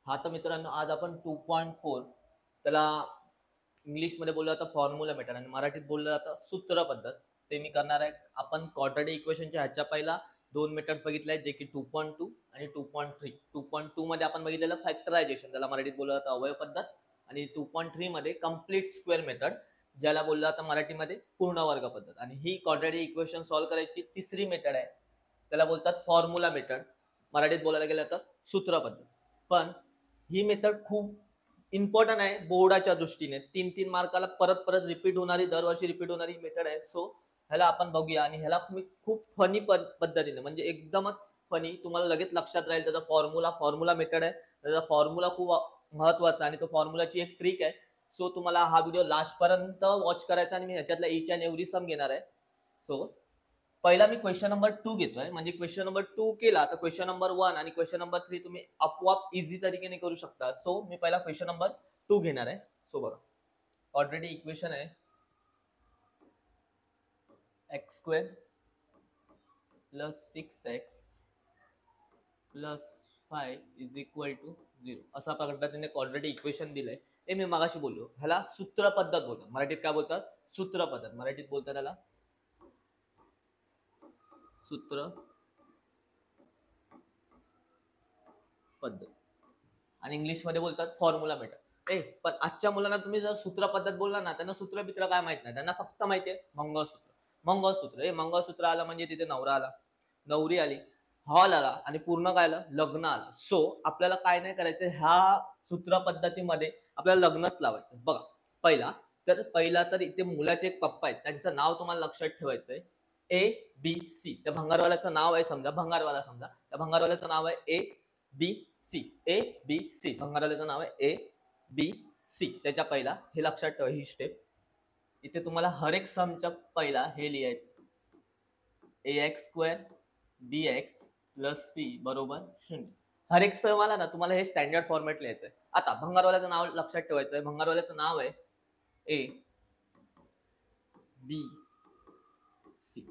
हा तर मित्रांनो आज आपण 2.4 त्याला इंग्लिशमध्ये बोललं जातं फॉर्म्युला मेथड आणि मराठीत बोललं जातं सूत्र पद्धत. ते मी करणार आहे. आपण क्वाड्रॅटिक इक्वेशनच्या ह्याच्या पहिला दोन मेथड्स बघितले आहेत जे की 2.2 आणि 2.3. 2.2 मध्ये आपण बघितलेलं फॅक्टरायझेशन, त्याला मराठीत बोललं जातं अवयव पद्धत, आणि 2.3 मध्ये कम्प्लीट स्क्वेअर मेथड, ज्याला बोललं जातं मराठीमध्ये पूर्ण वर्ग पद्धत. आणि ही क्वाड्रॅटिक इक्वेशन सॉल्व्ह करायची तिसरी मेथड आहे, त्याला बोलतात फॉर्म्युला मेथड, मराठीत बोलायला गेलं तर सूत्र पद्धत. पण ही मेथड खूप इम्पॉर्टंट आहे बोर्डाच्या दृष्टीने. 3-3 मार्काला परत परत रिपीट होणारी, दरवर्षी रिपीट होणारी मेथड आहे. सो ह्याला आपण बघूया आणि ह्याला मी खूप फनी पद्धतीने, म्हणजे एकदमच फनी, तुम्हाला लगेच लक्षात राहील त्याचा फॉर्म्युला मेथड आहे. त्याचा फॉर्म्युला खूप महत्वाचा आणि तो फॉर्म्युलाची एक ट्रिक आहे. सो तुम्हाला हा व्हिडिओ लास्ट पर्यंत वॉच करायचा आणि मी ह्याच्यातला ईच अँड एव्हरी सम घेणार आहे. सो पहिला मी क्वेश्चन नंबर 2 घेतोय, म्हणजे क्वेश्चन नंबर 2 केला तर क्वेश्चन नंबर 1 आणि क्वेश्चन नंबर 3 तुम्ही आपोआप इझी तरीकेने करू शकता. सो मी पहिला क्वेश्चन नंबर 2 घेणार आहे. सो बघा, ऑलरेडी इक्वेशन आहे x square plus 6x plus 5 is equal to 0, असा पद्धतीने ऑलरेडी इक्वेशन दिलंय. हे मी मगाशी बोललो, ह्याला सूत्र पद्धत बोलतात. मराठीत काय बोलतात? सूत्र पद्धत. मराठीत बोलतात ह्याला सूत्र पद्धत आणि इंग्लिश मध्ये बोलतात फॉर्म्युला मेथड. पण आजच्या मुलांना तुम्ही जर सूत्र पद्धत बोलला ना, त्यांना सूत्र बित्र काय माहित नाही. त्यांना फक्त माहितीये मंगळसूत्र. मंगळसूत्र, मंगळसूत्र आलं म्हणजे तिथे नवरा आला, नवरी आली, हॉल आला आणि पूर्ण काय आलं? लग्न आलं. सो आपल्याला काय नाही करायचं, ह्या सूत्र पद्धतीमध्ये आपल्याला लग्नच लावायचं. बघा, पहिला तर इथे मुलाचे एक पप्पा आहेत, त्यांचं नाव तुम्हाला लक्षात ठेवायचंय ए बी सी. त्या भंगारवाल्याचं नाव आहे, समजा भंगारवाला, समजा त्या भंगारवाल्याचं नाव आहे A B C. A B C, भंगारवाल्याचं नाव आहे ए बी सी. त्याच्या पहिला हे लक्षात ठेवा, ही स्टेप. इथे तुम्हाला हर एक समच्या पहिला हे लिहायचं, ए एक्स स्क्वेअर बी एक्स प्लस सी बरोबर 0. हर एक सम आला ना, तुम्हाला हे स्टँडर्ड फॉर्मॅट लिहायचंय. आता भंगारवाल्याचं नाव लक्षात ठेवायचंय. भंगारवाल्याचं नाव आहे ए बी सी.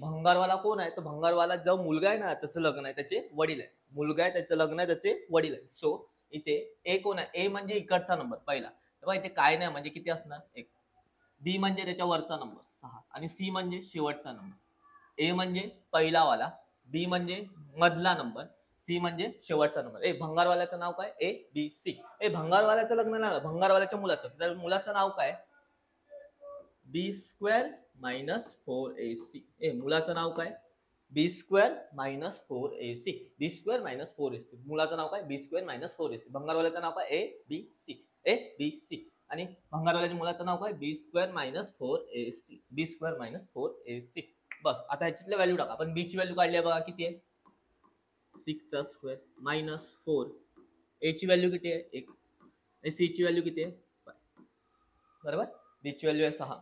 भंगारवाला कोण आहे? तर भंगारवाला जो मुलगा आहे ना, त्याचं लग्न आहे, त्याचे वडील आहे. मुलगा आहे, त्याचं लग्न आहे, त्याचे वडील आहे. सो इथे ए कोण आहे? ए म्हणजे इकडचा नंबर पहिला. तेव्हा इथे काय नाही, म्हणजे किती असणार? 1. बी म्हणजे त्याच्या वरचा नंबर 6 आणि सी म्हणजे शेवटचा नंबर. ए म्हणजे पहिलावाला, बी म्हणजे मधला नंबर, सी म्हणजे शेवटचा नंबर. भंगारवाल्याचं नाव काय? A B C. भंगारवाल्याचं लग्न नाही, भंगारवाल्याच्या मुलाचं. तर मुलाचं नाव काय? बी स्क्वेअर मायनस 4ac. मुलाचं नाव काय? बी square minus 4ac. B square minus 4ac. मुलाचं नाव काय? बी स्क्वेअर मायनस 4ac. भंगारवाल्याचं नाव काय? A B C. A B C. आणि भंगारवाल्याच्या मुलाचं नाव काय? बी square minus 4ac. B square minus 4ac. बस, आता ह्याच्यातल्या व्हॅल्यू टाका. आपण बी ची व्हॅल्यू काढली आहे बघा, किती आहे? 6 चा स्क्वेअर मायनस 4. ए ची व्हॅल्यू किती आहे? 1. सी ची व्हॅल्यू किती आहे? 5. बरोबर. बी ची व्हॅल्यू आहे 6,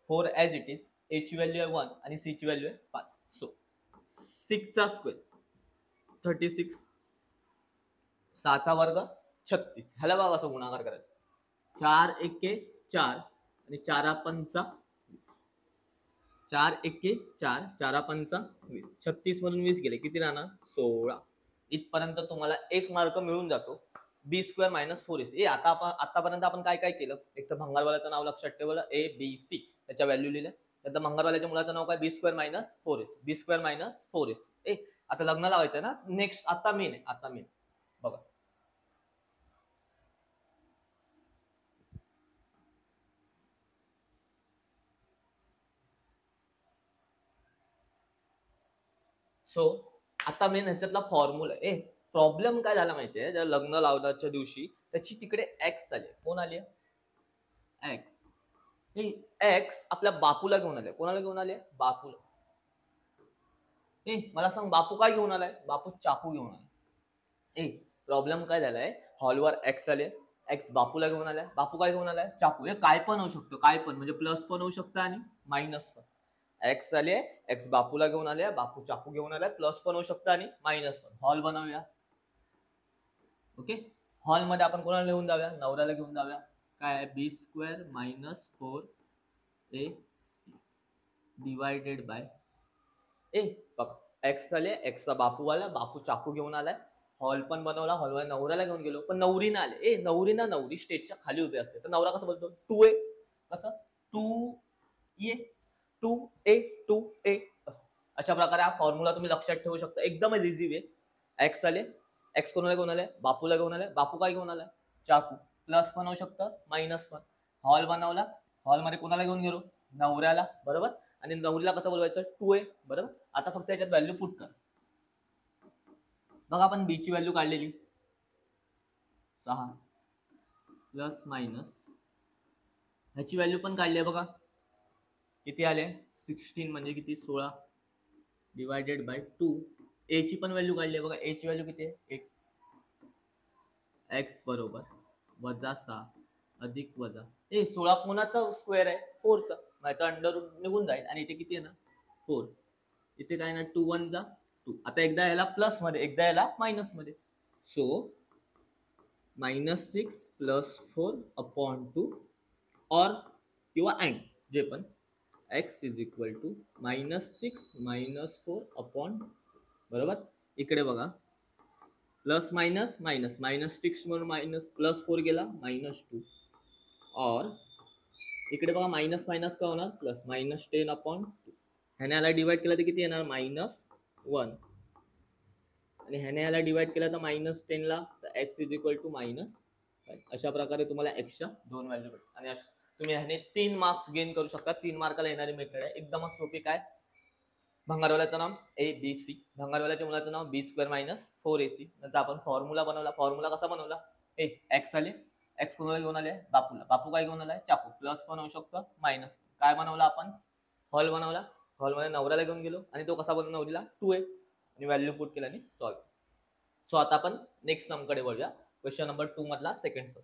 4 ॲज इट इज. ए ची व्हॅल्यू आहे 1 आणि सी ची व्हॅल्यू आहे 5. सो 6 चा स्क्वेअर 36, 6 चा वर्ग 36. ह्याला बघा कसं गुणाकार करायचं. 4 एके 4 आणि 4 पंचा 20. 4 एके 4, 4 पंचा 20. 36 मधून 20 गेले, किती राहणार? 16. इथपर्यंत तुम्हाला 1 मार्क मिळून जातो. बी स्क्वेअर मायनस 4ac. आतापर्यंत आपण काय काय केलं? एक तर भंगारवाल्याचं नाव लक्षात ठेवलं, ए बी सी, त्याच्या व्हॅल्यू लिहिल्या. त्यानंतर भंगारवाल्याच्या मुलाचं नाव काय? बी square minus 4ac. B square minus 4ac. आता लग्न लावायचं ना. नेक्स्ट आता मेन आहे, आता मेन बघा. सो आता मेन ह्याच्यातला फॉर्म्युला आहे. प्रॉब्लेम काय झाला माहितीये, जर लग्न लावण्याच्या दिवशी त्याची तिकडे एक्स आली. कोण आली? एक्स. एक्स आपल्या बापूला घेऊन आले. कोणाला घेऊन आले? बापूला. मला सांग, बापू काय घेऊन आलाय? बापू चाकू घेऊन आलाय. प्रॉब्लेम काय झालाय, हॉलवर एक्स आले, एक्स बापूला घेऊन आलाय. बापू काय घेऊन आलाय? चाकू. काय पण होऊ शकतो, काय पण, म्हणजे प्लस पण होऊ शकतं आणि मायनस पण. एक्स आले, एक्स बापूला घेऊन आले, बापू चाकू घेऊन आलाय, प्लस पण होऊ शकतं आणि मायनस पण. हॉल बनवूया. ओके, हॉल मध्ये आपण कोणाला घेऊन जाऊया? नवऱ्याला घेऊन जाऊया. काय? बी square minus 4ac divided by बघा, एक्स आले, एक्सचा बापू आला, बापू चाकू घेऊन आलाय, हॉल पण बनवला, हॉलमध्ये नवऱ्याला घेऊन गेलो, पण नवरी ना आले. नवरी ना, नवरी स्टेजच्या खाली उभी असते, तर नवरा कसं बोलतो, टू ए. कसं, two a, two a, two a. अशा प्रकारे हा फॉर्म्युला तुम्ही लक्षात ठेवू शकता, एकदमच इझी वे. एक्स आले, एक्स कोणाला घेऊन आले, बापूला घेऊन आले. बापू काय घेऊन आलाय, चाकू. प्लस पण होऊ शकतं, मायनस पण. हॉल बनवला, हॉलमध्ये कोणाला घेऊन गेलो, नवऱ्याला, बरोबर. आणि नवरीला कसं बोलवायचं, टू ए, बरोबर. आता फक्त याच्यात व्हॅल्यू पुट कर. बघा आपण बी ची व्हॅल्यू काढलेली 6 प्लस मायनस, ह्याची व्हॅल्यू पण काढली आहे बघा, किती आले, 16 म्हणजे किती, 16 डिवायडेड बाय 2. ए ची पण व्हॅल्यू काढली आहे बघा, ए ची व्हॅल्यू किती आहे, 1. एक्स बरोबर वजा 6 अधिक वजा 16 कोणाचा स्क्वेअर आहे, 4चा. माझा अंडर निघून जाईल आणि इथे किती आहे ना, 4. इथे काय ना, 2 1 जा 2. आता एकदा याला प्लस मध्ये, एकदा याला मायनस मध्ये. सो -6 प्लस 4 अपॉन 2 और किंवा अँड जे पण, x is equal to -6 - 4 upon, बरोबर. इकडे बघा, प्लस मायनस मायनस, -6 म्हणून मायनस प्लस 4 गेला, -2. और इकडे बघा, मायनस मायनस काय होणार, प्लस, -10 अपॉन 2. ह्याने याला डिवाइड केलं तर किती येणार, -1. आणि ह्याने याला डिवाइड केलं तर -10 ला, तर एक्स इज इक्वल टू -5. अशा प्रकारे तुम्हाला एक्सच्या 2 व्हॅल्यू भेटतात. आणि तुम्ही ह्याने 3 मार्क्स गेन करू शकता. 3 मार्काला येणारी मेथड आहे, एकदमच सोपी. काय, भंगारवाल्याचं नाव ए बी सी, भंगारवाल्याच्या मुलाचं नाव b² - 4ac. नंतर आपण फॉर्म्युला बनवला. फॉर्म्युला कसा बनवला, एक्स आले, एक्स कोणाला घेऊन आले, बापूला. बापू काय घेऊन आलाय, चाकू. प्लस पण होऊ शकतं, मायनस. काय बनवला आपण, हॉल बनवला. हॉलमध्ये नवऱ्याला घेऊन गेलो आणि तो कसा बनवला, नवरीला 2a, आणि व्हॅल्यू पुट केला आणि सॉल्व्ह. सो आता आपण नेक्स्ट सम कडे वळूया. क्वेश्चन नंबर 2 मधला सेकंड सम.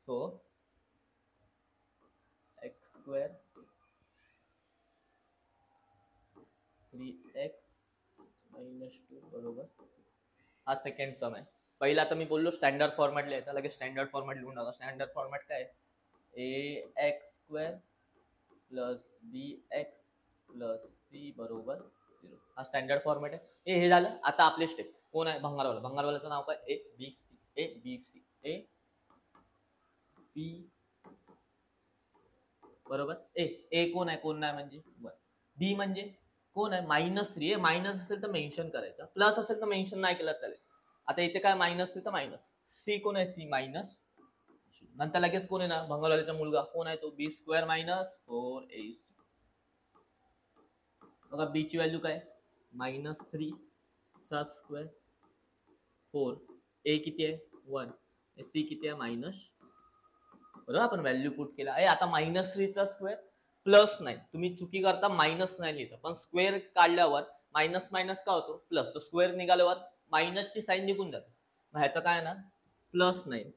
सो x² 3x - 2 बरोबर, हा सेकंड सम आहे. पहिला आता मी बोललो स्टँडर्ड फॉर्मॅट लिहायचा, लगेच स्टँडर्ड फॉर्मॅट लिहून टाका. स्टँडर्ड फॉर्मॅट काय आहे, ax² plus bx plus c बरोबर 0. हा स्टँडर्ड फॉर्मॅट आहे. हे झालं. आता आपले स्टेप. कोण आहे, भंगारवाला. भंगारवाल्याचं नाव काय, A B C, A B C, A बी, बरोबर. ए कोण आहे, कोण नाही म्हणजे 1. बी म्हणजे कोण आहे, -3. मायनस असेल तर मेन्शन करायचं, प्लस असेल तर मेन्शन नाही केलं चालेल. आता इथे काय मायनस, तर मायनस. सी कोण आहे, सी मायनस. नंतर लगेच कोण आहे ना, भंगारवाल्याचा मुलगा कोण आहे, तो b² - 4ac. बघा बी ची व्हॅल्यू काय, -3 चा स्क्वेअर 4. ए किती आहे, 1. सी किती आहे, मायनस. बरोबर, आपण व्हॅल्यू पुट केला. आता -3 चा स्क्वेअर प्लस नाही. तुम्ही चुकी करता, मायनस नाही लिहिता, पण स्क्वेअर काढल्यावर मायनस मायनस का होतो, प्लस. तो स्क्वेअर निघाल्यावर मायनसची साईन निघून जाते. मग ह्याचं काय ना, +9.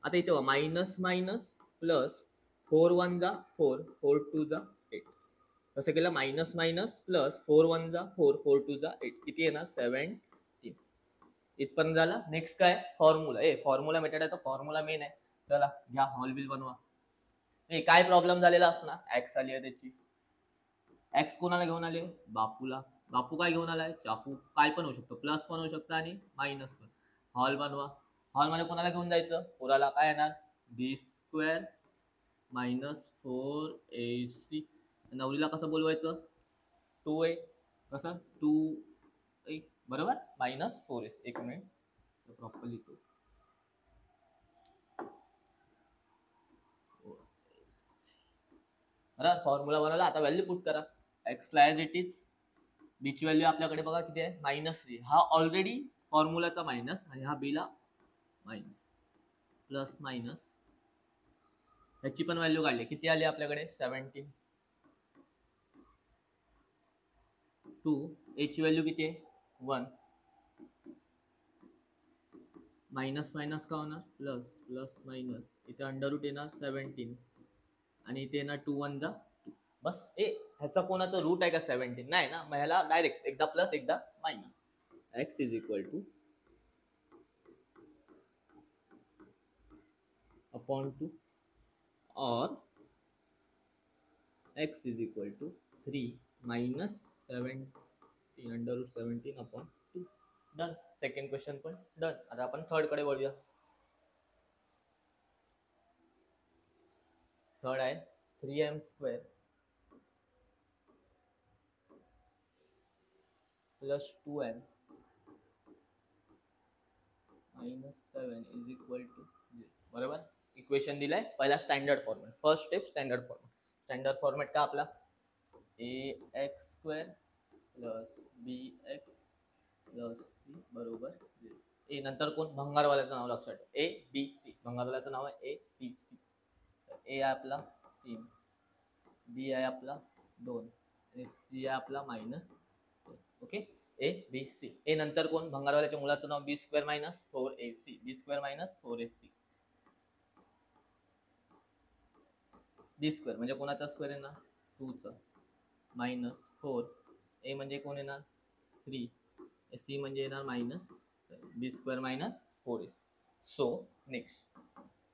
आता इथे मायनस मायनस प्लस, 4 1 जा 4, 4 2 जा 8. कसं केलं, मायनस मायनस प्लस, 4 1 जा 4, 4 2 जा 8. किती येणार, 17. इथपर्यंत झाला. नेक्स्ट काय, फॉर्म्युला. फॉर्म्युला मेथड आहे, तर फॉर्म्युला मेन आहे. चला घ्या, हॉल बिल बनवा. काय प्रॉब्लेम झालेला असणार, एक्स आली आहे त्याची. एक्स कोणाला घेऊन आले, बापूला. बापू काय घेऊन आलाय, चाकू. काय पण होऊ शकतो, प्लस पण होऊ शकतं आणि मायनस पण. हॉल बनवा. हॉलमध्ये कोणाला घेऊन जायचं, पोराला. काय येणार, b² - 4ac. नवरीला कसं बोलवायचं, 2a. कसं, 2a, बरोबर, -4ac. एक मिनिट प्रॉपर लिहितो. बरं, फॉर्म्युला बनवला. आता व्हॅल्यू पुट करा. एक्स ला ॲज इट इज. बी ची व्हॅल्यू आपल्याकडे बघा किती आहे, -3. हा ऑलरेडी फॉर्म्युलाचा मायनस, आणि हा बी ला मायनस. प्लस मायनस, ह्याची पण व्हॅल्यू काढली. किती आली आपल्याकडे, 17. 2. ए ची व्हॅल्यू किती आहे, 1. मायनस मायनस का होणार, प्लस. प्लस मायनस, इथे अंडर रूट येणार 17, आणि इथे येणार 2 1 जा 2. बस. ह्याचा कोणाचं रूट आहे का 17, नाही ना. मग ह्याला डायरेक्ट एकदा प्लस एकदा minus. X is equal to upon 2 और x is equal to 3 - 17 50 √17/2. Done. Second question पण डन. आता आपण थर्ड कडे वळूया. थर्ड आहे 3m² + 2m - 7 = 0. बरोबर. इक्वेशन दिलंय. पहिला standard format. First step standard format. Standard format का आपला ax² + bx + c बरोबर 0. ए नंतर कोण भंगारवाल्याचं नाव लक्षात ठेव. ए बी सी. भंगारवाल्याचं नाव आहे ए बी सी. ए आहे आपला 3, बी आहे आपला 2 आणि सी आहे आपला -7. ओके. ए बी सी. ए नंतर कोण भंगारवाल्याच्या मुलाचं नाव b² - 4ac. b² - 4ac. b² म्हणजे कोणाचा स्क्वेअर येणार 2 चा -4. ए म्हणजे कोण येणार 3. सी म्हणजे येणार -7. b² - 4ac. सो नेक्स्ट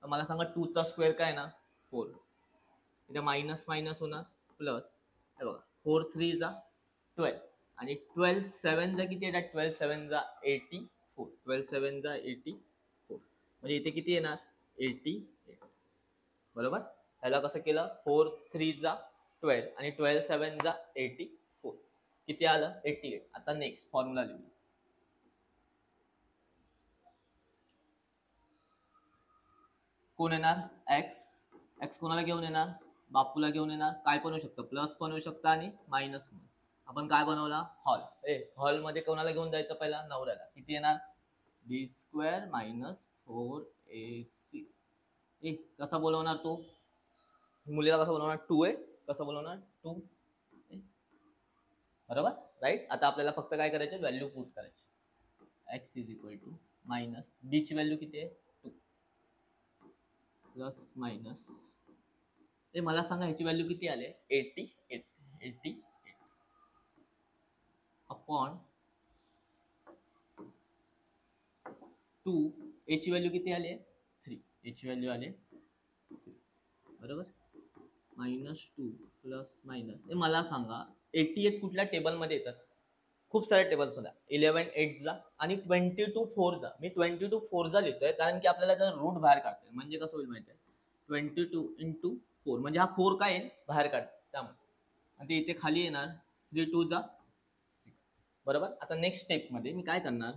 मला सांगा 2 चा स्क्वेअर काय ना 4. इथे मायनस मायनस होणार प्लस. हे बघा 4 3 जा 12 आणि 12 7 जा किती येतात 12 7 जा 84. 12 7 जा 84 म्हणजे इथे किती येणार 88. बरोबर. ह्याला कसं केलं 4 3 जा 12 आणि 12 7 जा 84 किती आलं 88. आता नेक्स्ट फॉर्म्युला लिहू. कोण येणार एक्स. एक्स कोणाला घेऊन येणार बापूला घेऊन येणार. काय पण होऊ शकतं प्लस पण होऊ शकतं आणि मायनस पण. आपण काय बनवला हॉल. हॉल मध्ये कोणाला घेऊन जायचं पहिला नवऱ्याला. किती येणार b² - 4ac. कसा बोलवणार तो मुलीला कसं बोलवणार 2 आहे. कसं बोलवणार 2. बरोबर राईट. आता आपल्याला फक्त काय करायचं व्हॅल्यू पुट करायची. x = b ची व्हॅल्यू किती आहे 2 प्लस मायनस. मला सांगा ह्याची व्हॅल्यू किती आले 88 अपॉन 2. ए ची व्हॅल्यू किती आली 3. ए ची व्हॅल्यू आले 3. बरोबर. -2 प्लस मायनस. मला सांगा 88 कुठल्या टेबलमध्ये येतात खूप साऱ्या टेबल्स मध्ये 11 8 जा आणि 22 4 जा. मी 22 4 जा लिहितोय कारण की आपल्याला जर रूट बाहेर काढतोय म्हणजे कसं होईल माहिती आहे 22 × 4 म्हणजे हा 4 काय येईल बाहेर काढ त्यामुळे आणि ते इथे खाली येणार 3 2 जा 6. बरोबर. आता नेक्स्ट स्टेप मध्ये मी काय करणार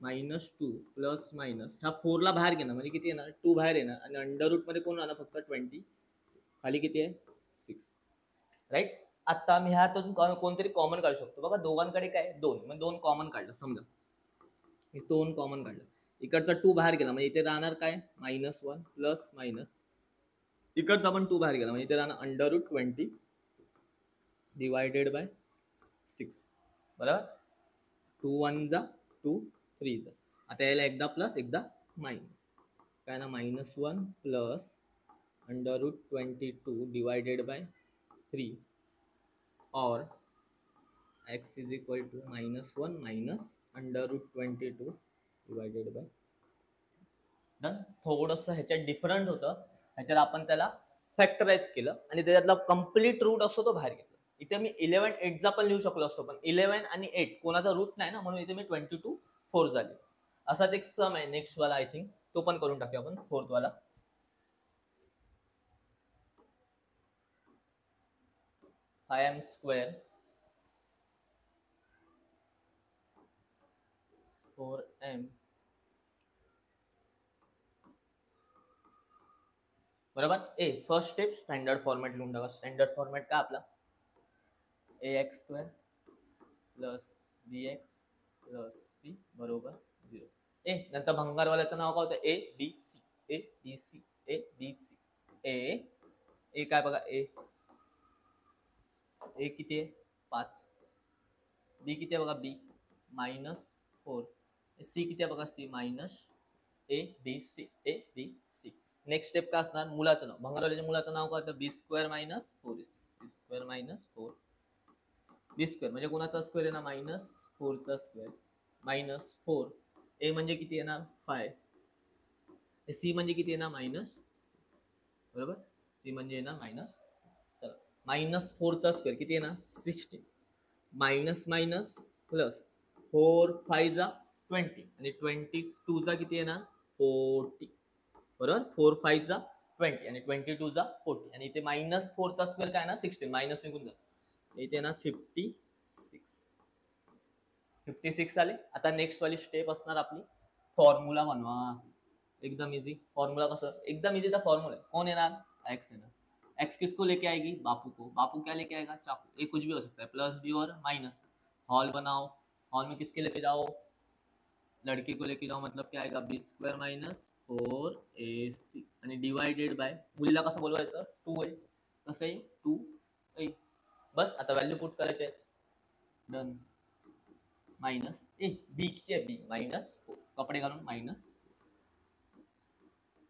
-2 प्लस मायनस ह्या 4 ला बाहेर घेणार म्हणजे किती येणार 2 बाहेर येणार आणि अंडर रूट मध्ये कोण राहणार फक्त 20 खाली किती आहे 6. राईट. आता मी ह्यातून कोणतरी कॉमन काढू शकतो. बघा दोघांकडे काय 2 मग 2 कॉमन काढलं. समजा मी 2 कॉमन काढलं. इकडचा 2 बाहेर गेला म्हणजे इथे राहणार काय -1 प्लस मायनस. इकडचा पण 2 बाहेर गेला म्हणजे इथे राहणार √20 / 6. बरोबर. 2 1 जा 2 3 जा. आता याला एकदा प्लस एकदा मायनस काय ना -1 plus √22 / 3 or x is equal to -1 minus √22 divided by. Done. थोडंसं ह्याच्यात डिफरंट होतं. ह्याच्यात आपण त्याला फॅक्टराइज केलं आणि त्याच्यातला कम्प्लीट रूट असतो तो बाहेर घेतला. इथे मी 11 8 चा पण लिहू शकलो असतो पण 11 आणि 8 कोणाचा रूट नाही ना म्हणून इथे मी 22 4 झाले. असाच एक सम आहे नेक्स्ट वाला आय थिंक तो पण करून टाकूया आपण 4th वाला. 5m² 4m बरोबर. फर्स्ट स्टेप स्टँडर्ड फॉर्मॅट लिहून टाका. स्टँडर्ड फॉर्मॅट का आपला ax² + bx + c बरोबर 0. नंतर भंगारवाल्याचं नाव काय होतं abc. abc abc. ए काय बघा ए किती आहे 5. बी किती आहे बघा b -4. सी किती आहे बघा c -abc. नेक्स्ट स्टेप काय असणार मुलाचं नाव. भंगारवाल्याच्या मुलाचं नाव काय होतं b² - 4 b² म्हणजे कोणाचा स्क्वेअर आहे ना -4 चा स्क्वेअर -4. ए म्हणजे किती येणार 5. सी म्हणजे किती येणार मायनस. बरोबर. सी म्हणजे येणार मायनस. चला -4 चा स्क्वेअर किती येणार 16 मायनस मायनस प्लस 4 5 जा 20 आणि 22 जा किती येणार 40 बरोबर 4 5 जा 20 आणि 22 जा 40 आणि इथे -4 चा स्क्वेअर काय ना 16 मायनस निघून जातो इथे ना 56 आले. आता नेक्स्ट वाली स्टेप असणार आपली फॉर्म्युला बनवा. एकदम इजी फॉर्मूला कसं एकदम इजी था फॉर्मूला कौन है ना एक्स है ना एक्स किसको लेके आएगी बापू को बापू क्या लेके आएगा चाकू ये कुछ भी हो सकता है प्लस बी और माइनस हॉल बनाओ हॉल में किसके लेके जाओ लड़की को लेके जाओ मतलब क्या आएगा बी स्क्वेअर मायनस 4ac आणि डिवायडेड बाय मुलीला कसं बोलवायचं 2 आहे कसं आहे 2 बस आता व्हॅल्यू पुट करायचे डन मायनस बी किती आहे बी मायनस कपडे घालून minus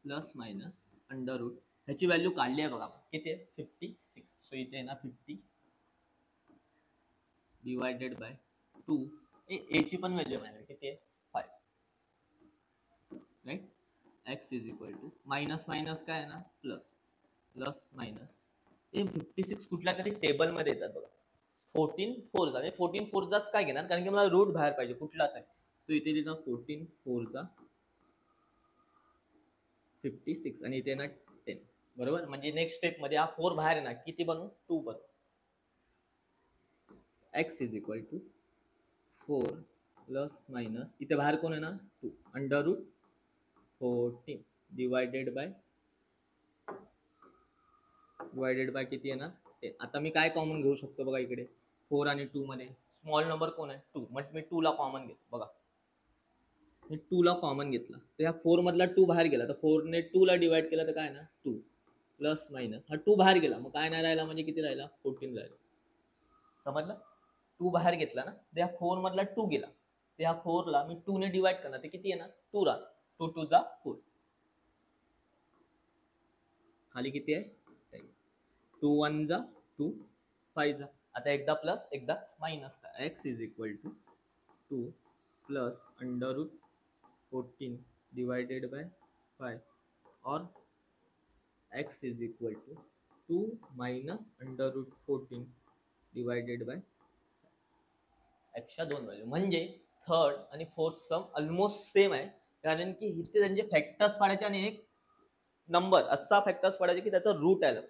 plus minus under root ह्याची व्हॅल्यू काढली आहे बघा किती आहे 56 सो इथे ना 50 डिवायडेड बाय 2 ए ची पण व्हॅल्यू आहे किती आहे 5 right x is equal to minus minus काय आहे ना प्लस प्लस मायनस 56 कुठल्या तरी टेबल मध्ये येतात बघा 14 4 जा 14 4 जाच काय घेणार कारण की मला रूट बाहेर पाहिजे कुठला तर तो इथे लिहिला 14 4 जा 56 आणि इथे ना 10 बरोबर म्हणजे नेक्स्ट स्टेप मध्ये हा 4 बाहेर आहे ना किती बनवू 2 बनवू x is equal to 4 plus minus इथे बाहेर कोण आहे ना 2 अंडर रूट 14 डिवायडेड बाय किती आहे ना 10 आता मी काय कॉमन घेऊ शकतो बघा इकडे 4 आणि 2 मध्ये स्मॉल नंबर कोण आहे 2 मग मी 2 ला कॉमन घेतो बघा मी 2 ला कॉमन घेतला तर ह्या 4 मधला 2 बाहेर गेला तर 4 ने 2 ला डिवाइड केला तर काय ना 2 प्लस मायनस हा 2 बाहेर गेला मग काय नाही राहिला म्हणजे किती राहिला 14 राहिला समजलं 2 बाहेर घेतला ना तर ह्या 4 मधला 2 गेला तर ह्या 4 ला मी 2 ने डिवाइड करणार ते किती येणार 2 राहिला 2 2 जा 4 खाली किती आहे 2 1 जा 2 5 जा आता एकदा प्लस एकदा minus x is equal to 2 plus under root 14 divided by 5 और x is equal to 2 minus under root 14 divided by एक्सच्या दोन व्हॅल्यू म्हणजे थर्ड आणि फोर्थ सम ऑलमोस्ट सेम आहे कारण की इथे त्यांचे फॅक्टर्स पाडायचे आणि एक नंबर असा फॅक्टर्स पाडायचे की त्याचा रूट आला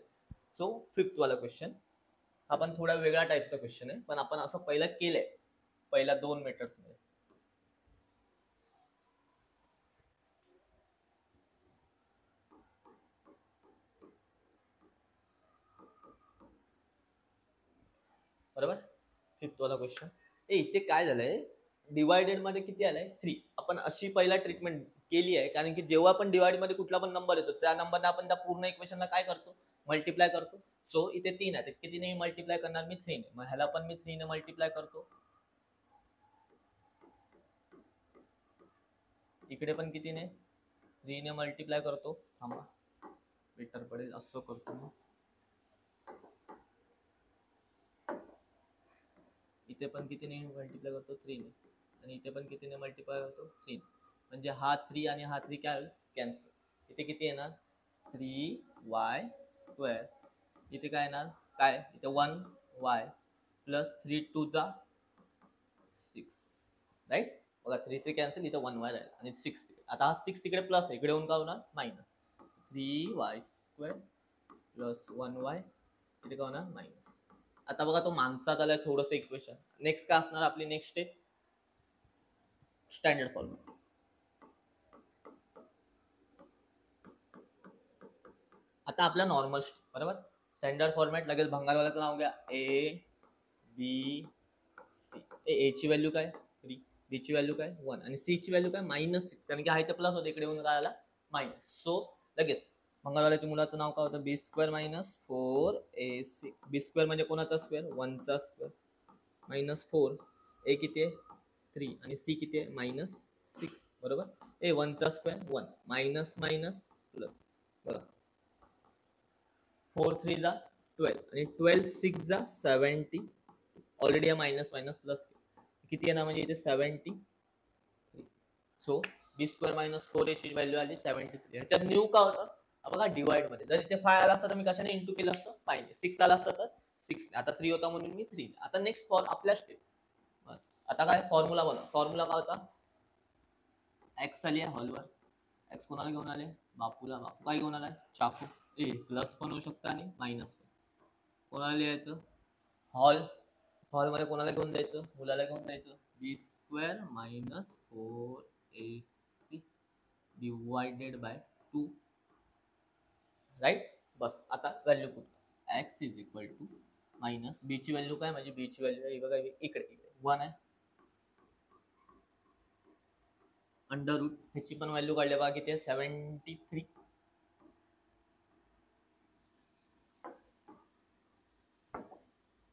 सो फिफ्थ वाला क्वेश्चन आपण थोडा वेगळा टाईपचा क्वेश्चन आहे पण आपण असं पहिला केलंय पहिल्या 2 मेथड्स मध्ये बरोबर फिफ्थ वाला क्वेश्चन इथे काय झालंय डिवायडेड मध्ये किती आलंय 3 आपण अशी पहिला ट्रीटमेंट केली आहे कारण की जेव्हा आपण डिवाइड मध्ये कुठला पण नंबर येतो त्या नंबरने आपण त्या पूर्ण इक्वेशनला काय करतो मल्टिप्लाय करतो सो इथे 3 आहे कितीने मल्टिप्लाय करणार मी 3 ने मग ह्याला पण मी 3 ने मल्टिप्लाय करतो इकडे पण कितीने 3 ने मल्टिप्लाय करतो थांबा बेटर पडेल असं करतो मग इथे पण कितीने मल्टिप्लाय करतो 3 ने आणि इथे पण कितीने मल्टिप्लाय करतो 3 म्हणजे हा 3 आणि हा 3 काय होईल कॅन्सल इथे किती येणार 3y स्क्वेअर इथे काय येणार काय इथे 1y प्लस 3 2 जा 6 राईट बघा 3 3 कॅन्सल इथे 1y राहील आणि 6 आता हा 6 तिकडे प्लस आहे इकडे येऊन काय होणार minus 3y square plus 1y इथे काय होणार मायनस आता बघा तो माणसात आलाय थोडस इक्वेशन नेक्स्ट काय असणार आपली नेक्स्ट स्टेप स्टँडर्ड फॉर्मॅट आता आपला नॉर्मल बरोबर स्टँडर्ड फॉर्मॅट लगेच भंगारवाल्याचं नाव घ्या ए बी सी ए ची व्हॅल्यू काय 3 बी ची व्हॅल्यू काय 1 आणि सी ची व्हॅल्यू काय -6 कारण की आहे तर प्लस होते इकडे येऊन काय आला मायनस सो लगेच भंगारवाल्याच्या मुलाचं नाव काय होतं बी square minus 4ac B square म्हणजे कोणाचा स्क्वेअर 1 चा स्क्वेअर मायनस 4 ए किती आहे 3 आणि सी किती आहे -6 बरोबर ए 1 चा स्क्वेअर 1 मायनस मायनस प्लस बरोबर 4 3 जा 12 आणि 12 6 जा 70 ऑलरेडी मायनस मायनस प्लस किती आहे ना म्हणजे इथे 73 सो बी स्क्वेअर मायनस 4ac ची व्हॅल्यू आली 73 ह्याच्यात न्यू का होतं बघा डिवाइड मध्ये जर इथे 5 आला असता तर मी कशाने इंटू केलं असतं 5 ने 6 आला असता तर 6 आता 3 होता म्हणून मी 3. आता नेक्स्ट फॉर आपल्या स्टेप. बस आता काय फॉर्म्युला बनव. फॉर्म्युला काय होता? एक्स आली आहे हॉलवर. एक्स कोणाला घेऊन आले? बापूला. बापू काय घेऊन आलाय? चाकू. ए प्लस पण होऊ शकतं आणि मायनस पण. कोणाला लिहायचं? हॉल. हॉलमध्ये कोणाला घेऊन द्यायचं? मुलाला घेऊन द्यायचं. B square minus 4ac divided by 2. Right. बस आता value put. X is equal to minus b ची व्हॅल्यू काय? म्हणजे बी ची व्हॅल्यू आहे बघा इकडे 1 आहे. अंडर रूट ह्याची पण व्हॅल्यू काढली बघा किती आहे? 73.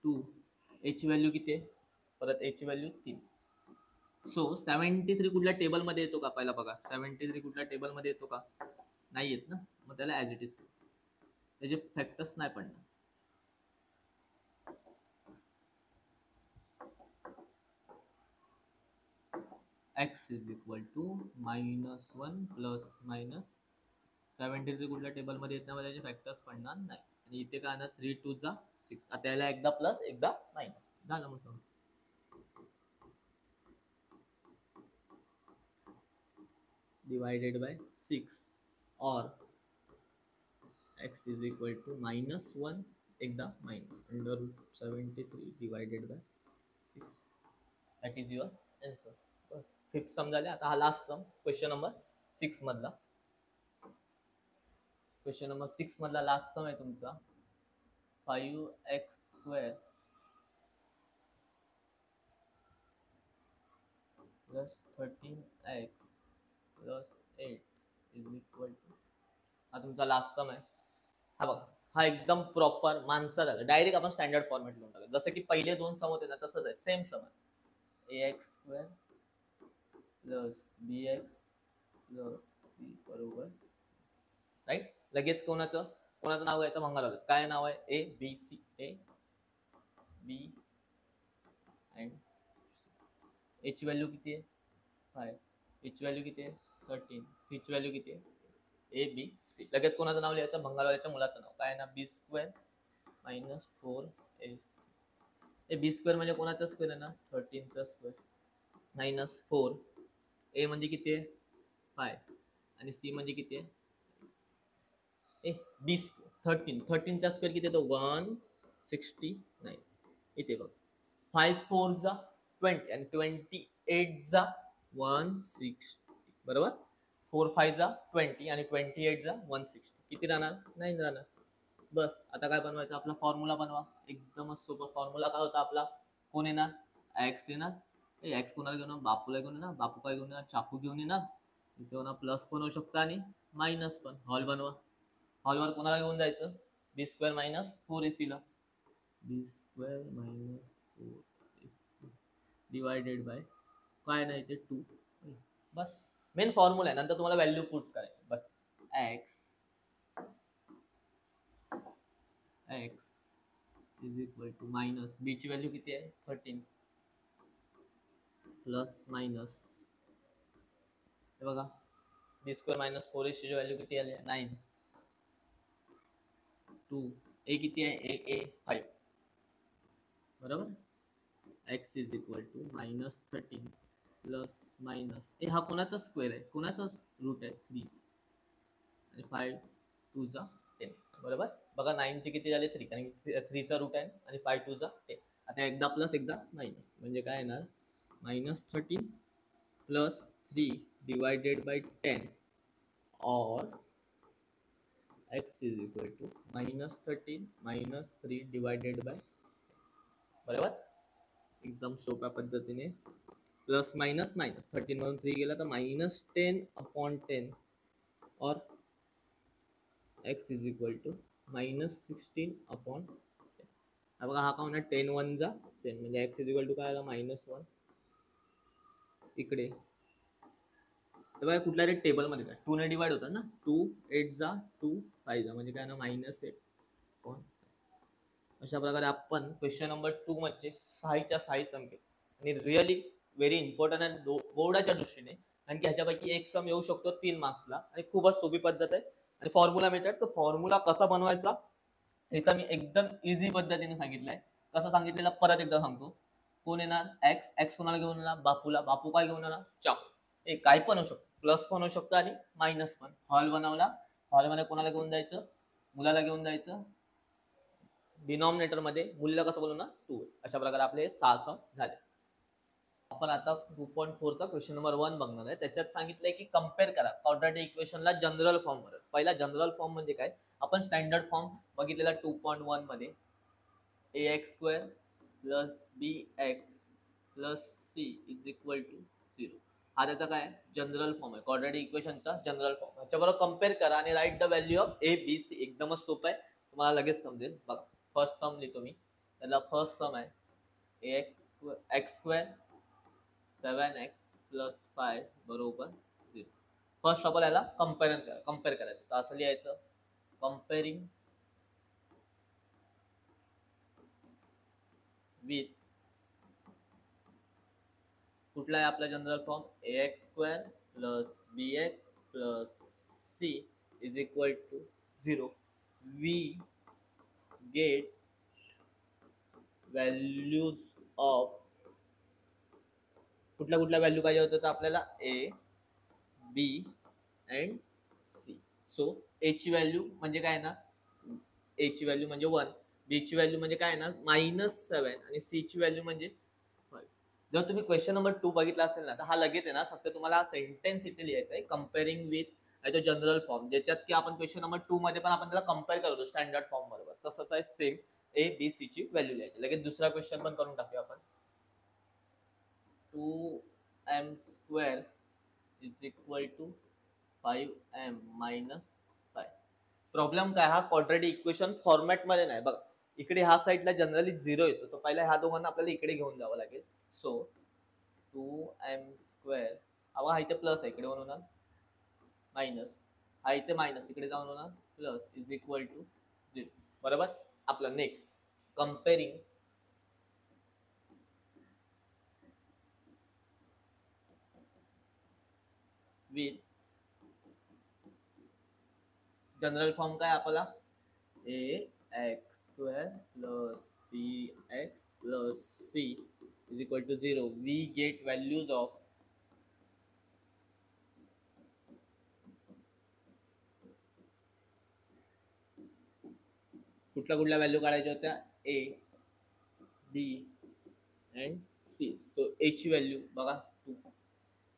2 याची व्हॅल्यू किती आहे? परत याची व्हॅल्यू 3. सो 73 कुठल्या टेबल मध्ये येतो का? पहिला बघा 73 कुठल्या टेबल मध्ये येतो का? नाही येत ना. मग त्याला ऍज इट इज त्याचे फॅक्टर्स नाही पडणार. x is equal to -1 plus minus 73 कुठल्या टेबल मध्ये येत नाही, त्याचे फॅक्टर्स पडणार नाही. आणि इथे काय ना 3 2 जा 6. आता याला एकदा प्लस एकदा मायनस झालं. मग डिवायडेड बाय 6 और x इज इक्वल टू -1 एकदा minus under root 73 divided by 6. That is your answer. बस 5th सम झाले. आता हा लास्ट सम क्वेश्चन नंबर 6 मधला. क्वेश्चन नंबर 6 मधला लास्ट सम आहे तुमचा. 5x² plus 13x plus 8 is equal to. हा तुमचा लास्ट सम आहे. हा बघा हा एकदम प्रॉपर माणसा झाला. डायरेक्ट आपण स्टँडर्ड फॉर्मॅट लिहून टाकू. जसं की पहिले 2 सम होते ना तसंच आहे. सेम सम आहे. ax² plus bx plus c बरोबर. राईट. लगेच कोणाचं नाव घ्यायचं? भंगारवाला. काय नाव आहे? A B C. A B and C. ची व्हॅल्यू किती आहे? 5. ची व्हॅल्यू किती आहे? 13. सी ची व्हॅल्यू किती आहे? A B C. लगेच कोणाचं नाव लिहायचं? भंगारवाल्याच्या मुलाचं नाव. काय ना b² मायनस 4ac. ए b² म्हणजे कोणाचा स्क्वेअर आहे ना? 13 चा स्क्वेअर मायनस 4. ए म्हणजे किती आहे? 5 आणि सी म्हणजे किती आहे? ए बी 13 चा स्क्वेअर किती येतो? 169. इथे बघ 5 4 जा 20 आणि 28 जा 160 बरोबर. 4 5 जा 20 आणि 28 जा 160 किती राहणार? 9 राहणार. बस आता काय बनवायचं? आपला फॉर्म्युला बनवा. एकदमच सोपा फॉर्म्युला काय होता आपला? कोण येणार? एक्स येणार. एक्स कोणाला घेऊन? बापूला घेऊन येणार. बापू काय घेऊन येणार? चाकू घेऊन येणार. इथे होणार प्लस पण होऊ शकतं आणि मायनस पण. हॉल बनवा. हॉलवर कोणाला घेऊन जायचं? b² मायनस 4ac ला. b² minus 4ac divided bye काय नाही ते 2. बस मेन फॉर्म्युला आहे. नंतर तुम्हाला व्हॅल्यू पुट करायची. बस x is equal to minus b ची व्हॅल्यू किती आहे? 13 प्लस मायनस हे बघा b² मायनस 4ac ची व्हॅल्यू किती आली? 9. 2 ए किती आहे? ए 5 बरोबर. x is equal to minus 13 plus minus हा कोणाचा स्क्वेअर आहे? कोणाचा रूट आहे? 3 आणि 5 2 जा 10 बरोबर. बघा 9 चे किती झाले? 3 कारण 3 चा रूट आहे आणि 5 2 जा 10. आता एकदा प्लस एकदा मायनस म्हणजे काय येणार? -13 प्लस 3 डिवायडेड बाय 10 और x is equal to -13 minus 3 divided by बरोबर. एकदम सोप्या पद्धतीने प्लस मायनस मायनस 13 मधून 3 गेला तर -10/10 और x इज इक्वल टू -16/10. बघा हा का होणार? 10 1 जा 10 म्हणजे x इज इक्वल टू काय आला? -1. इकडे बघा कुठल्या रे टेबल मध्ये काय 2 ने डिवाइड होतात ना. 2 8 जा 2 5 जा म्हणजे काय ना -8. अशा प्रकारे आपण क्वेश्चन नंबर 2 मध्ये 6च्या 6 सम केले. आणि रिअली व्हेरी इम्पॉर्टंट आहे बोर्डाच्या दृष्टीने. कारण की ह्याच्यापैकी एक सम येऊ शकतो 3 मार्क्सला आणि खूपच सोपी पद्धत आहे. आणि फॉर्म्युला मिळतात. तो फॉर्म्युला कसा बनवायचा इथं मी एकदम इझी पद्धतीने सांगितलंय. कसं सांगितलेलं परत एकदा सांगतो. कोण येणार? एक्स. एक्स कोणाला घेऊन येणार? बापूला. बापू काय घेऊन येणार? चाकू. काय पण होऊ शकतो, प्लस पण होऊ शकतं आणि मायनस पण. हॉल बनवला. हॉलमध्ये कोणाला घेऊन जायचं? मुलाला घेऊन जायचं. डिनॉमिनेटर मध्ये मूल्य कसं बोलू ना? 2. अशा प्रकारे आपले 6 सम झाले. आपण आता 2.4 चा क्वेश्चन नंबर 1 बघणार आहे. त्याच्यात सांगितलंय की कम्पेअर करा क्वाड्रॅटिक इक्वेशनला जनरल फॉर्म वर. पहिला जनरल फॉर्म म्हणजे काय? आपण स्टँडर्ड फॉर्म बघितलेला 2.1 मध्ये ax² plus bx plus c is equal to 0. हा त्याचा काय जनरल फॉर्म आहे, क्वाड्रॅटिक इक्वेशनचा जनरल फॉर्म. याच्याबरोबर कम्पेअर करा आणि right the value of a b c. एकदमच सोपं आहे, तुम्हाला लगेच समजेल. बघा फर्स्ट सम लिहितो मी. त्याला फर्स्ट सम आहे x² 7x प्लस 5 बरोबर 0. फर्स्ट ऑफ ऑल याला कम्पेअर करायचं. तर असं लिहायचं, कम्पेअरिंग विथ कुठला आहे आपला general form? ax² plus bx plus c is equal to 0. We get values of कुठल्या कुठल्या व्हॅल्यू पाहिजे होतं? तर आपल्याला a b and c. So a ची व्हॅल्यू म्हणजे काय ना? a ची व्हॅल्यू म्हणजे 1, b ची व्हॅल्यू म्हणजे काय ना? -7 आणि c ची व्हॅल्यू म्हणजे 5. जर तुम्ही क्वेश्चन नंबर 2 बघितला असेल ना, तर हा लगेच आहे ना, फक्त तुम्हाला हा सेंटेन्स इथे लिहायचा आहे, कम्पेअरिंग विथ तो जनरल फॉर्म, ज्याच्यात की आपण क्वेश्चन नंबर 2 मध्ये पण आपण त्याला कम्पेअर करतो स्टँडर्ड फॉर्म बरोबर. तसंच आहे सेम. a b c ची व्हॅल्यू लिहायची. लगेच दुसरा क्वेश्चन पण करून टाकूया आपण. 2m² is equal to 5m minus 5. Problem काय? हा क्वाड्रॅटिक इक्वेशन फॉर्मॅट मध्ये नाही. बघा इकडे ह्या साईडला जनरली 0 येतो, तर पहिला ह्या दोघांना आपल्याला इकडे घेऊन जावं लागेल. सो 2m², हा इथे प्लस आहे, इकडे होणार मायनस, हा इथे मायनस, इकडे जाऊन होणार प्लस, इज इक्वल टू 0. बरोबर. आपलं next comparing with general form काय आपला? ax² plus bx plus c is equal to 0. We get values of कुठल्या व्हॅल्यू काढायच्या होत्या? a b and c. So a ची व्हॅल्यू बघा 2,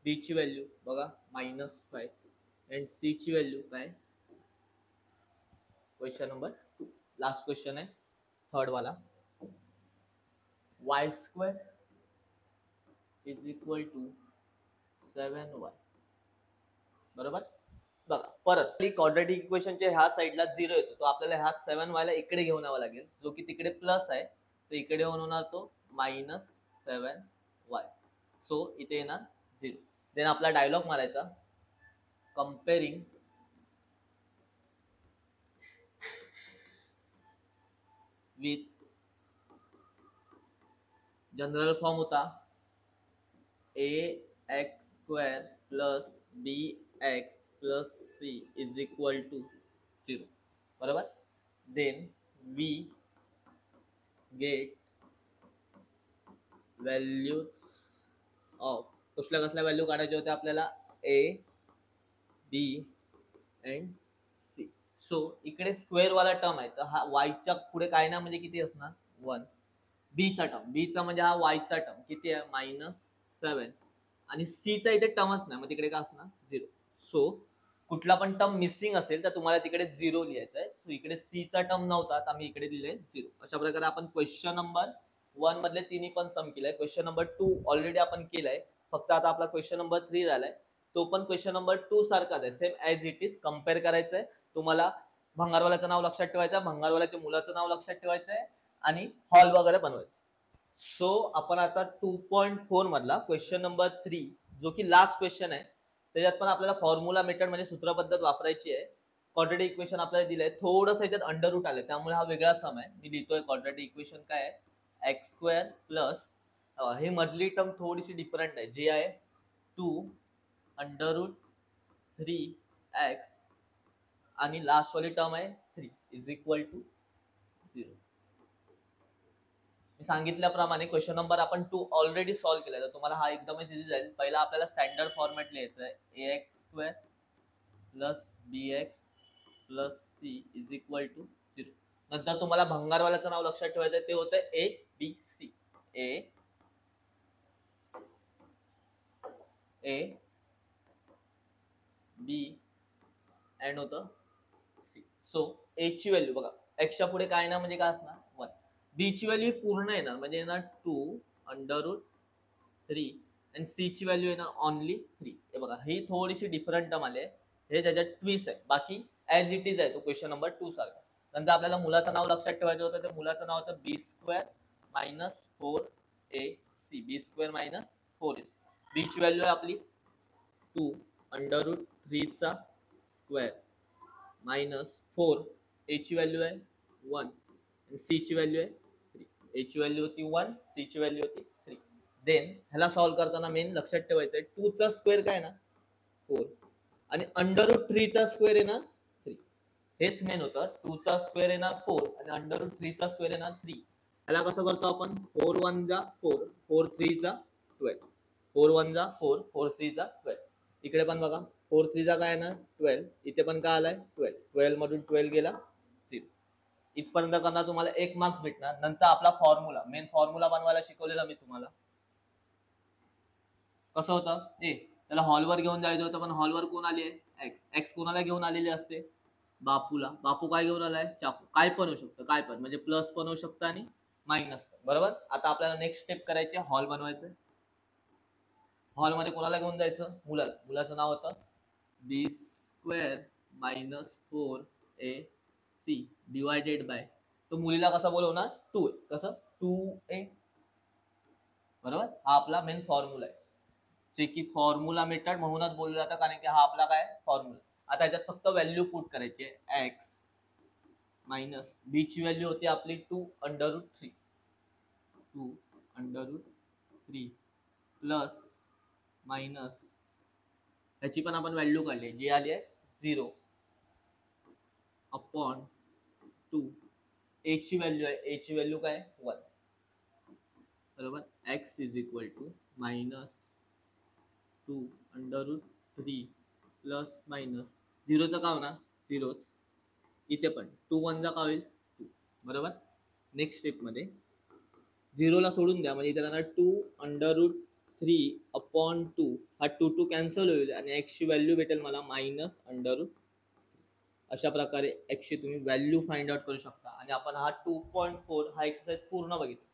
b ची व्हॅल्यू बघा -5 अँड c ची व्हॅल्यू काय? Question number 2. लास्ट क्वेश्चन आहे थर्ड वाला. y² is equal to 7y. बरोबर. बघा परत क्वाड्रॅटिक इक्वेशनच्या ह्या साईडला 0 येतो, तो आपल्याला ह्या 7y ला इकडे घेऊन यावा लागेल, जो की तिकडे प्लस आहे, तर इकडे होणार तो -7y. सो इथे येणार 0. देन आपला डायलॉग मारायचा, कम्पेअरिंग विथ जनरल फॉर्म होता ax² plus bx plus c is equal to 0. बरोबर. Then we get values of कसल्या व्हॅल्यू काढायच्या होत्या आपल्याला? a b and c. So इकडे स्क्वेअर वाला टर्म आहे, तर हा y च्या पुढे काय ना म्हणजे किती असणार? 1. b चा टर्म, b चा म्हणजे हा y चा टर्म किती आहे? -7 आणि c चा इथे टर्मच नाही, मग तिकडे काय असणार? 0. सो कुठला पण टर्म मिसिंग असेल तर तुम्हाला तिकडे 0 लिहायचा आहे. सो इकडे c चा टर्म नव्हता, तर आम्ही इकडे दिले 0. अशा प्रकारे आपण क्वेश्चन नंबर 1 मधले तिन्ही पण सम केलाय. क्वेश्चन नंबर 2 ऑलरेडी आपण केलाय, फक्त आता आपला क्वेश्चन नंबर 3 राहिलाय. तो पण क्वेश्चन नंबर 2 सारखाच आहे, same as it is. Compare करायचं आहे तुम्हाला. भंगारवाल्याचं नाव लक्षात ठेवायचं, भंगारवाल्याच्या मुलाचं नाव लक्षात ठेवायचं आहे आणि हॉल वगैरे बनवायचं. सो आपण आता 2.4 मधला क्वेश्चन नंबर 3, जो की लास्ट क्वेश्चन आहे, त्याच्यात पण आपल्याला फॉर्म्युला मेथड म्हणजे सूत्र पद्धत वापरायची आहे. क्वाड्रॅटिक इक्वेशन आपल्याला दिलंय, थोडंसं याच्यात अंडर रूट आले, त्यामुळे हा वेगळा सम आहे. मी लिहितोय क्वाड्रॅटिक इक्वेशन काय आहे? x² प्लस हे मधली टर्म थोडीशी डिफरंट आहे, जी आहे 2√3x आणि लास्ट वाली टर्म आहे 3 इज इक्वल टू 0. मी सांगितल्याप्रमाणे क्वेश्चन नंबर आपण 2 ऑलरेडी सॉल्व्ह केलाय, तर तुम्हाला हा एकदमच इझी जाईल. पहिला आपल्याला स्टँडर्ड फॉर्मॅट लिहायचं आहे, ax² plus bx plus c is equal to 0. नंतर तुम्हाला भंगारवाल्याचं नाव लक्षात ठेवायचं आहे, ते होतं a b c. a b and होतं c. सो a ची व्हॅल्यू बघा, x च्या पुढे काय ना म्हणजे काय असणार 1. b ची व्हॅल्यू पूर्ण येणार म्हणजे येणार 2 अंडर 3 आणि c ची व्हॅल्यू येणार ओनली 3. हे बघा, ही थोडीशी डिफरंट टर्म आली आहे, हे त्याच्यात ट्विस्ट आहे, बाकी ॲज इट इज आहे तो क्वेश्चन नंबर 2 सारखा. नंतर आपल्याला मुलाचं नाव लक्षात ठेवायचं होतं, ते मुलाचं नाव होतं b² minus 4ac. b² minus 4ac. b ची व्हॅल्यू आहे आपली 2 अंडर रूट 3 चा स्क्वेअर मायनस 4. a ची व्हॅल्यू आहे 1 आणि c ची व्हॅल्यू आहे 3. a ची व्हॅल्यू होती 1, c ची व्हॅल्यू होती 3. देन ह्याला सॉल्व्ह करताना मेन लक्षात ठेवायचं आहे 2 चा स्क्वेअर काय ना 4 आणि अंडर रूट 3 चा स्क्वेअर आहे ना 3. हेच मेन होतं, 2 चा स्क्वेअर आहे ना 4 आणि अंडर रूट 3 चा स्क्वेअर आहे ना 3. ह्याला कसं करतो आपण, 4 1 जा 4, 4 3 जा 12, 4 1 जा 4, 4 3 जा 12. इकडे पण बघा 4 3 जा काय ना 12, इथे पण काय आलाय 12, 12 मधून 12 गेला 0. इथपर्यंत करणार तुम्हाला 1 मार्क्स भेटणार. नंतर आपला फॉर्म्युला, मेन फॉर्म्युला बनवायला शिकवलेला मी तुम्हाला. कसं होतं, त्याला हॉलवर घेऊन जायचं होतं, पण हॉलवर कोण आली आहे, एक्स कोणाला घेऊन आलेली असते, बापूला. बापू काय घेऊन आलाय, चाकू. काय पण होऊ शकतं, काय पण म्हणजे प्लस पण होऊ शकतं आणि मायनस पण, बरोबर. आता आपल्याला नेक्स्ट स्टेप करायची, हॉल बनवायचं. हॉलमध्ये कोणाला घेऊन जायचं, मुलाला. मुलाचं नाव होतं b² minus 4ac divided bye, तो मुलीला कसा बोलवणार 2a, कसं 2a, बरोबर. हा आपला मेन फॉर्म्युला आहे, जे की फॉर्म्युला मेथड म्हणूनच बोललं जातं, कारण की हा आपला काय फॉर्म्युला. आता याच्यात फक्त व्हॅल्यू पुट करायची आहे, x मायनस b ची व्हॅल्यू होती आपली 2 under root 3, 2 under root 3 plus minus ह्याची पण आपण व्हॅल्यू काढली, जी आली आहे 0 अपॉन 2. a ची व्हॅल्यू आहे, a ची व्हॅल्यू काय 1, बरोबर. x is equal to minus 2 under root 3 plus minus 0चं का होणार 0च, इथे पण 2 1 जा का होईल 2, बरोबर. नेक्स्ट स्टेपमध्ये 0ला सोडून द्या, म्हणजे इथे राहणार 2 अंडर रूट 3 अपॉन 2. हा 2 2 कॅन्सल होईल आणि x ची व्हॅल्यू भेटेल मला मायनस अंडर रूट. अशा प्रकारे x ची तुम्ही व्हॅल्यू फाइंड आउट करू शकता. आणि आपण हा 2.4 हा एक्सरसाइज पूर्ण बघितला,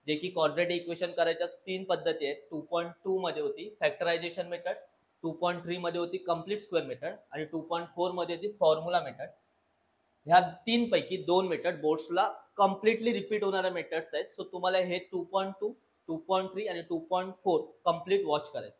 जे की क्वाड्रॅटिक इक्वेशन करायच्या 3 पद्धती आहेत. 2.2 मध्ये होती फॅक्टरायझेशन मेथड, 2.3 मध्ये होती कंप्लीट स्क्वेअर मेथड आणि 2.4 मध्ये होती फॉर्म्युला मेथड. ह्या 3 पैकी 2 मेथड बोर्ड्सला कम्प्लिटली रिपीट होणाऱ्या मेथड्स आहेत. सो तुम्हाला हे 2.2, 2.3 आणि 2.4 कम्प्लीट वॉच करायचं.